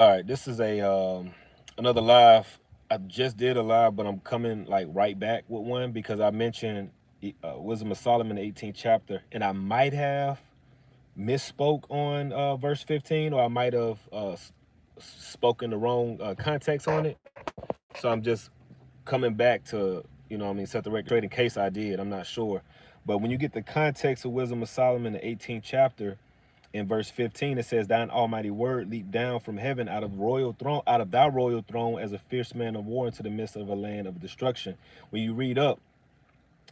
All right, this is a another live. I just did a live, but I'm coming like right back with one because I mentioned Wisdom of Solomon, the 18th chapter, and I might have misspoke on verse 15, or I might have spoken the wrong context on it. So I'm just coming back to, set the record straight in case I did. I'm not sure. But when you get the context of Wisdom of Solomon, the 18th chapter, in verse 15, it says, "Thine almighty word leaped down from heaven out of thy royal throne as a fierce man of war into the midst of a land of destruction." When you read up,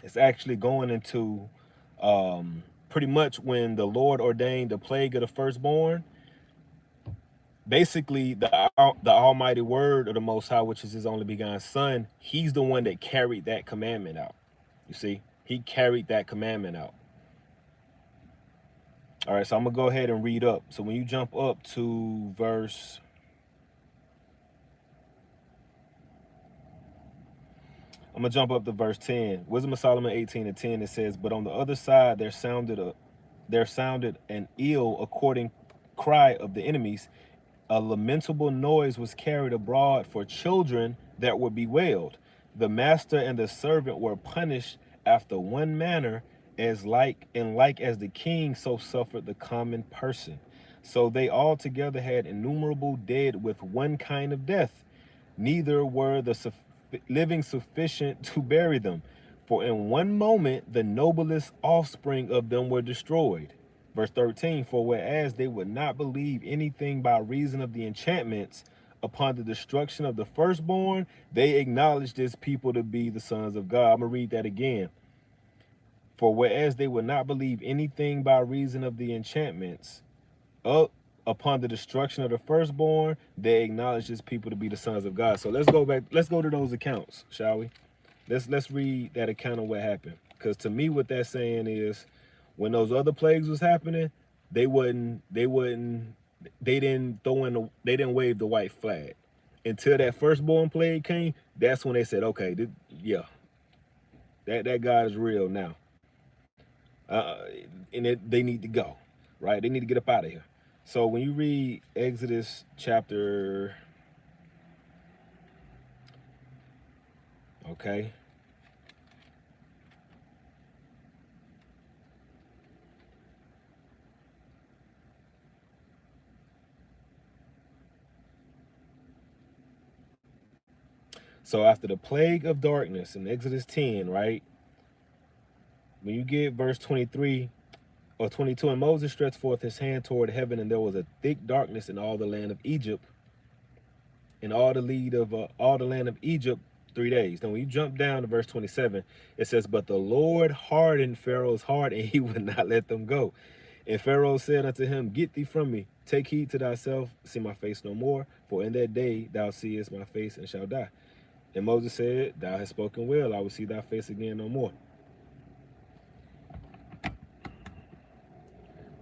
it's actually going into pretty much when the Lord ordained the plague of the firstborn. Basically, the almighty word of the Most High, which is his only begotten son, he's the one that carried that commandment out. You see, he carried that commandment out. All right, so I'm gonna go ahead and read up. So when you jump up to verse, I'm gonna jump up to verse 10. Wisdom of Solomon 18:10. It says, "But on the other side there sounded an ill according cry of the enemies. A lamentable noise was carried abroad for children that were bewailed. The master and the servant were punished after one manner, as like as the king, so suffered the common person. So they all together had innumerable dead with one kind of death. Neither were the living sufficient to bury them. For in one moment the noblest offspring of them were destroyed." Verse 13, "For whereas they would not believe anything by reason of the enchantments upon the destruction of the firstborn, they acknowledged this people to be the sons of God." I'm going to read that again. "For whereas they would not believe anything by reason of the enchantments upon the destruction of the firstborn, they acknowledged this people to be the sons of God." So let's go back. Let's go to those accounts, shall we? Let's read that account of what happened. Because to me, what that's saying is, when those other plagues was happening, they didn't wave the white flag until that firstborn plague came. That's when they said, okay, yeah, that God is real now, they need to go, right? They need to get up out of here. So when you read Exodus chapter, okay, so after the plague of darkness in Exodus 10, right? When you get verse 23 or 22, "And Moses stretched forth his hand toward heaven, and there was a thick darkness in all the land of Egypt, in all the land of Egypt 3 days." Then when you jump down to verse 27, it says, "But the Lord hardened Pharaoh's heart, and he would not let them go. And Pharaoh said unto him, Get thee from me, take heed to thyself, see my face no more, for in that day thou seest my face and shalt die. And Moses said, Thou hast spoken well, I will see thy face again no more."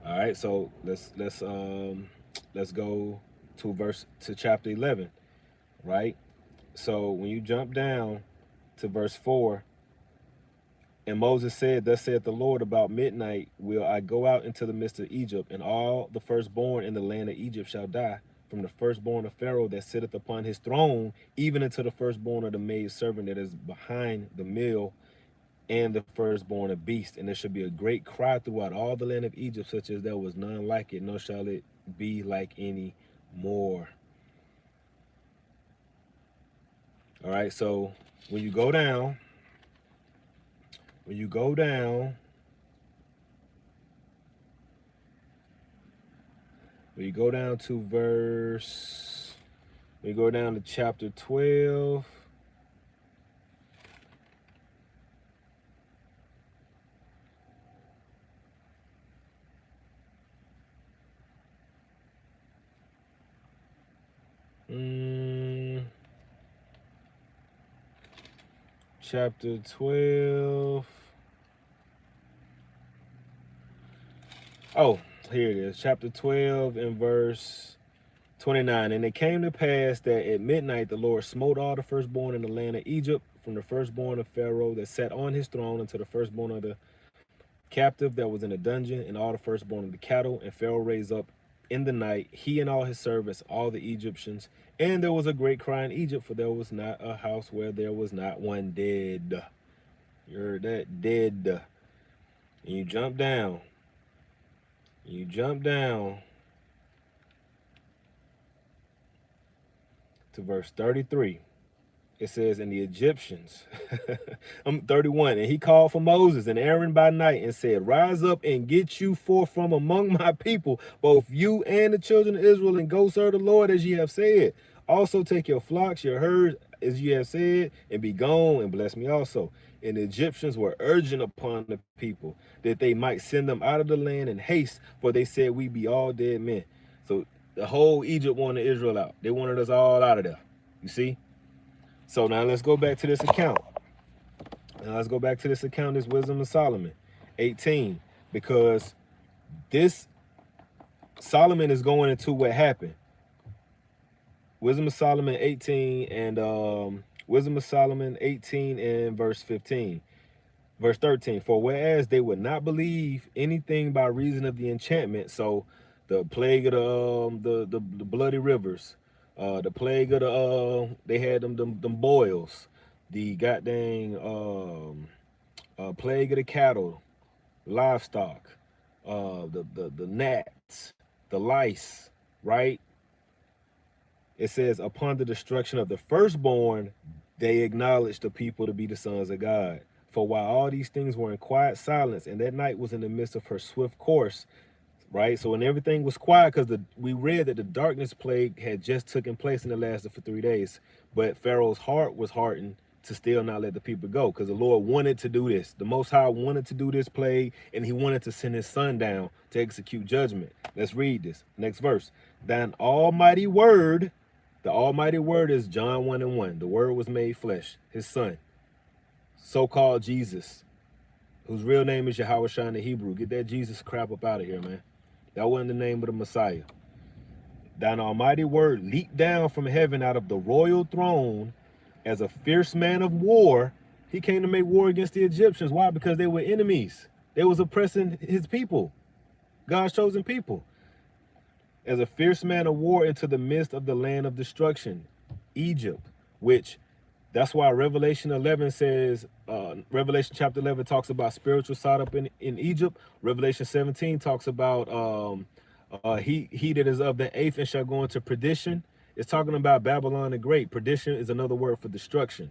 All right, so let's go to chapter 11, right? So when you jump down to verse 4, "And Moses said, Thus saith the Lord, about midnight will I go out into the midst of Egypt, and all the firstborn in the land of Egypt shall die, from the firstborn of Pharaoh that sitteth upon his throne, even unto the firstborn of the maid servant that is behind the mill, and the firstborn of beast. And there shall be a great cry throughout all the land of Egypt, such as there was none like it, nor shall it be like any more." All right, so when you go down, when you go down, when you go down to verse, when you go down to chapter 12, chapter 12. Oh, here it is. Chapter 12 and verse 29. "And it came to pass that at midnight the Lord smote all the firstborn in the land of Egypt, from the firstborn of Pharaoh that sat on his throne unto the firstborn of the captive that was in a dungeon, and all the firstborn of the cattle. And Pharaoh raised up in the night, he and all his servants, all the Egyptians. And there was a great cry in Egypt, for there was not a house where there was not one dead. You heard that? Dead. And you jump down. You jump down to verse 33. It says, and the Egyptians, I'm 31, and he called for Moses and Aaron by night and said, rise up and get you forth from among my people, both you and the children of Israel, and go serve the Lord as ye have said. Also take your flocks, your herds, as ye have said, and be gone, and bless me also. And the Egyptians were urgent upon the people that they might send them out of the land in haste, for they said, we be all dead men. So the whole Egypt wanted Israel out. They wanted us all out of there. You see? So now let's go back to this account. This Wisdom of Solomon 18, because this Solomon is going into what happened. Wisdom of Solomon 18 and Wisdom of Solomon 18 and verse 15. Verse 13, for whereas they would not believe anything by reason of the enchantment, so the plague of the bloody rivers, the plague of the they had them boils, the goddamn plague of the cattle, livestock, the gnats, the lice, right? It says, upon the destruction of the firstborn, they acknowledged the people to be the sons of God. For while all these things were in quiet silence, and that night was in the midst of her swift course, right? So when everything was quiet, because we read that the darkness plague had just taken place and it lasted for 3 days. But Pharaoh's heart was hardened to still not let the people go, because the Lord wanted to do this. The Most High wanted to do this plague, and he wanted to send his son down to execute judgment. Let's read this. Next verse. Thine almighty word, the almighty word is John 1 and 1. The word was made flesh, his son, so-called Jesus, whose real name is YAHAWASHI in the Hebrew. Get that Jesus crap up out of here, man. That wasn't the name of the Messiah. Thine almighty word leaped down from heaven out of the royal throne as a fierce man of war. He came to make war against the Egyptians. Why? Because they were enemies. They was oppressing his people, God's chosen people. As a fierce man of war into the midst of the land of destruction, Egypt, which that's why Revelation 11 says, Revelation chapter 11 talks about spiritual side up in Egypt. Revelation 17 talks about he that is of the eighth and shall go into perdition. It's talking about Babylon the Great. Perdition is another word for destruction.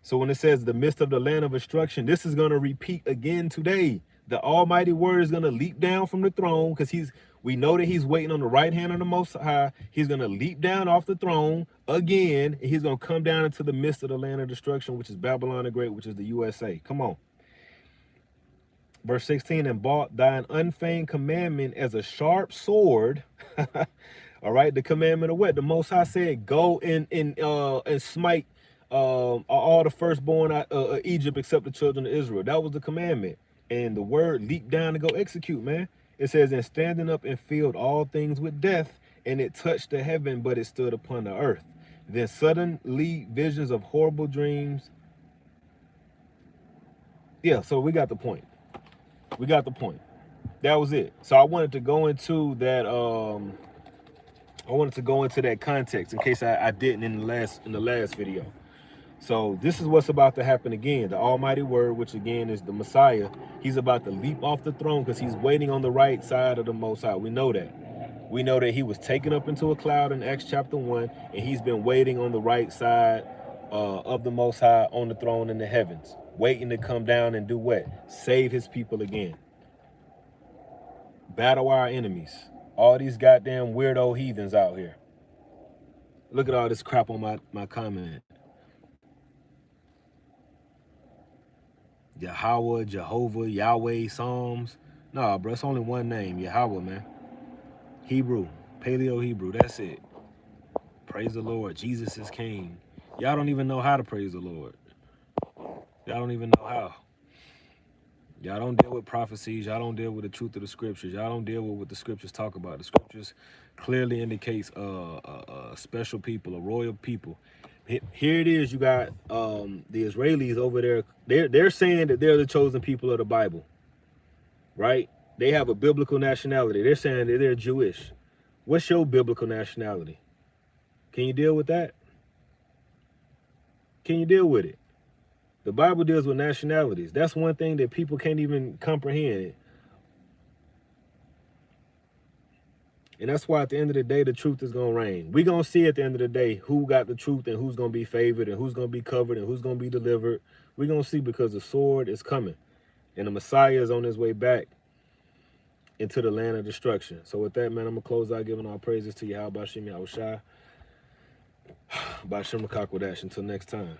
So when it says the midst of the land of destruction, this is going to repeat again today. The almighty word is going to leap down from the throne, because we know that he's waiting on the right hand of the Most High. He's going to leap down off the throne again, and he's going to come down into the midst of the land of destruction, which is Babylon the Great, which is the USA. Come on. Verse 16, and bought thine unfeigned commandment as a sharp sword. All right, the commandment of what? The Most High said, go and smite all the firstborn of Egypt except the children of Israel. That was the commandment. And the word leaped down to go execute, man. It says, and standing up and filled all things with death, and it touched the heaven, but it stood upon the earth. Then suddenly visions of horrible dreams. Yeah, so we got the point. We got the point. That was it. So I wanted to go into that. I wanted to go into that context in case I didn't in the last video. So this is what's about to happen again. The almighty word, which again is the Messiah, he's about to leap off the throne because he's waiting on the right side of the Most High. We know that. We know that he was taken up into a cloud in Acts chapter 1, and he's been waiting on the right side of the Most High on the throne in the heavens, waiting to come down and do what? Save his people again. Battle our enemies. All these goddamn weirdo heathens out here. Look at all this crap on my comment. Yahawah, Jehovah, Yahweh, Psalms. Nah, bro, it's only one name, Yahawah, man. Hebrew, Paleo Hebrew, that's it. Praise the Lord, Jesus is King. Y'all don't even know how to praise the Lord. Y'all don't even know how. Y'all don't deal with prophecies. Y'all don't deal with the truth of the scriptures. Y'all don't deal with what the scriptures talk about. The scriptures clearly indicates a special people, a royal people. Here it is. You got the Israelis over there. They're saying that they're the chosen people of the Bible, right? They have a biblical nationality. They're saying that they're Jewish. What's your biblical nationality? Can you deal with that? Can you deal with it? The Bible deals with nationalities. That's one thing that people can't even comprehend. And that's why at the end of the day, the truth is going to reign. We're going to see at the end of the day who got the truth and who's going to be favored and who's going to be covered and who's going to be delivered. We're going to see, because the sword is coming and the Messiah is on his way back into the land of destruction. So with that, man, I'm going to close out giving all praises to YAHAWASHI, YAHAWASHI, Bashim Until next time.